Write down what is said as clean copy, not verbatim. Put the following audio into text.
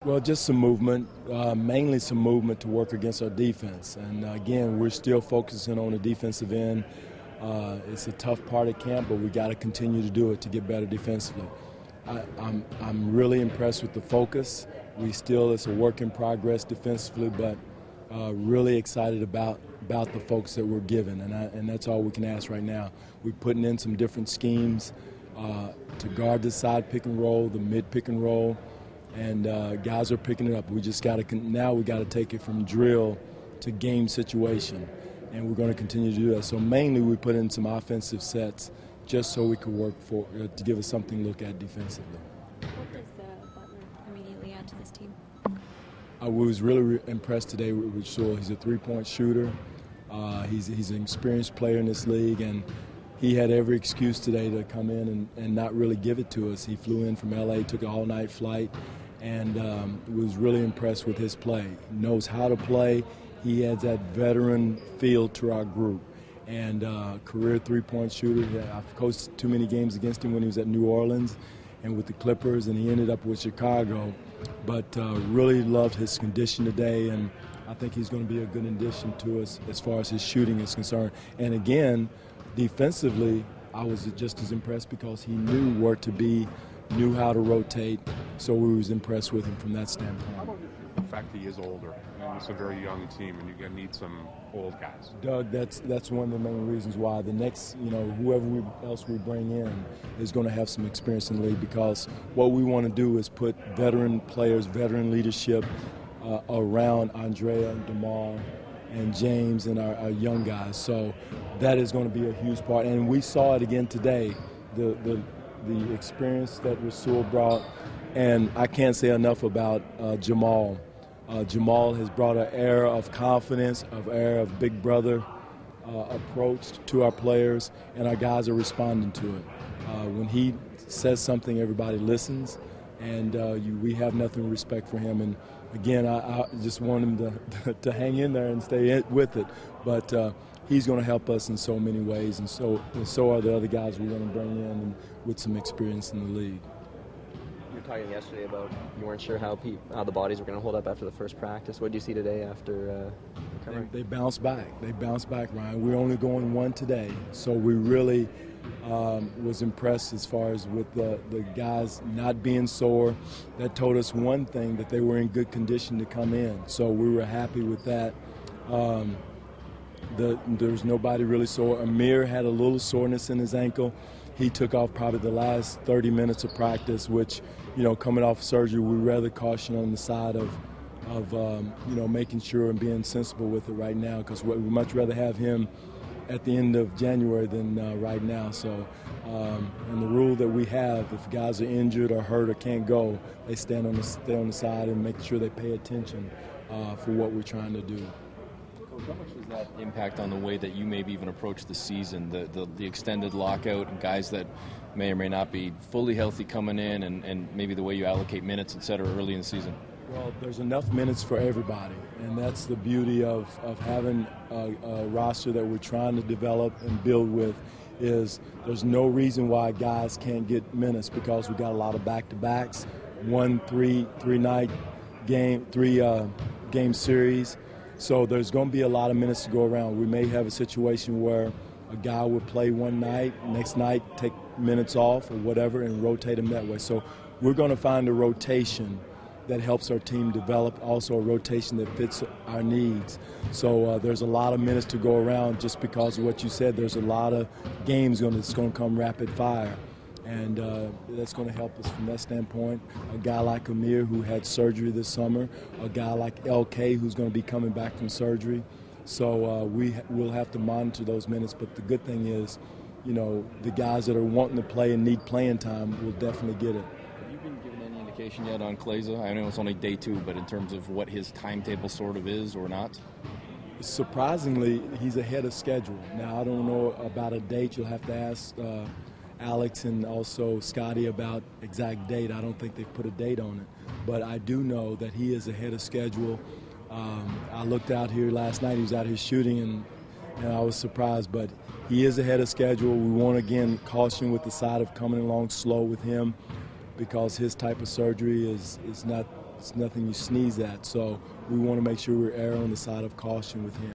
Well, just some movement, mainly some movement to work against our defense. And again, we're still focusing on the defensive end. It's a tough part of camp, but we got to continue to do it to get better defensively. I'm really impressed with the focus. It's a work in progress defensively, but really excited about the focus that we're given, and that's all we can ask right now. We're putting in some different schemes to guard the side pick and roll, the mid pick and roll, and guys are picking it up. We just got to now we got to take it from drill to game situation, and we're going to continue to do that. So mainly we put in some offensive sets just so we could work to give us something to look at defensively. What does Butler immediately add to this team? I was really impressed today with Shul. He's a three-point shooter. He's an experienced player in this league, and he had every excuse today to come in and not really give it to us. He flew in from L.A., took an all-night flight, and was really impressed with his play. He knows how to play. He adds that veteran feel to our group. And career three-point shooter. I've coached too many games against him when he was at New Orleans and with the Clippers, and he ended up with Chicago. But really loved his condition today, and I think he's going to be a good addition to us as far as his shooting is concerned. And again, defensively, I was just as impressed because he knew where to be, knew how to rotate, so we was impressed with him from that standpoint. How about the fact that he is older, and it's a very young team, and you're going to need some old guys? Doug, that's one of the main reasons why the next, whoever else we bring in is going to have some experience in the league, because what we want to do is put veteran players, veteran leadership around Andrea, DeMar, and James and our young guys. So that is going to be a huge part, and we saw it again today, the experience that Rasul brought, and I can't say enough about Jamal. Jamal has brought an air of confidence, an air of big brother approach to our players, and our guys are responding to it. When he says something, everybody listens, and we have nothing but respect for him. And again, I just want him to hang in there and stay with it. But he's going to help us in so many ways, and so are the other guys we're going to bring in and with some experience in the league. You were talking yesterday about you weren't sure how the bodies were going to hold up after the first practice. What did you see today after recovering? They bounced back. They bounced back, Ryan. We're only going one today, so we really was impressed as far as with the guys not being sore. That told us one thing, that they were in good condition to come in, so we were happy with that. There's nobody really sore. Amir had a little soreness in his ankle. He took off probably the last 30 minutes of practice, which, coming off surgery, we rather caution on the side of making sure and being sensible with it right now, because we'd much rather have him at the end of January than right now. So, and the rule that we have, if guys are injured or hurt or can't go, they stay on the side and make sure they pay attention for what we're trying to do. How much does that impact on the way that you maybe even approach the season, the extended lockout, and guys that may or may not be fully healthy coming in, and maybe the way you allocate minutes, et cetera, early in the season? Well, there's enough minutes for everybody, and that's the beauty of having a roster that we're trying to develop and build with. Is there's no reason why guys can't get minutes, because we got a lot of back-to-backs, three game series. So there's going to be a lot of minutes to go around. We may have a situation where a guy would play one night, next night take minutes off or whatever, and rotate him that way. So we're going to find a rotation that helps our team develop, also a rotation that fits our needs. So there's a lot of minutes to go around, just because of what you said. There's a lot of games that's going to come rapid fire. And that's going to help us from that standpoint. A guy like Amir, who had surgery this summer, a guy like LK, who's going to be coming back from surgery. So we'll have to monitor those minutes. But the good thing is, the guys that are wanting to play and need playing time will definitely get it. Have you been given any indication yet on Kleza? I know it's only day 2, but in terms of what his timetable sort of is or not? Surprisingly, he's ahead of schedule. Now, I don't know about a date. You'll have to ask Alex and also Scotty about exact date. I don't think they've put a date on it, but I do know that he is ahead of schedule. I looked out here last night. He was out here shooting, and I was surprised, but he is ahead of schedule. We want, again, caution with the side of coming along slow with him, because his type of surgery is not It's nothing you sneeze at. So we want to make sure we're err on the side of caution with him.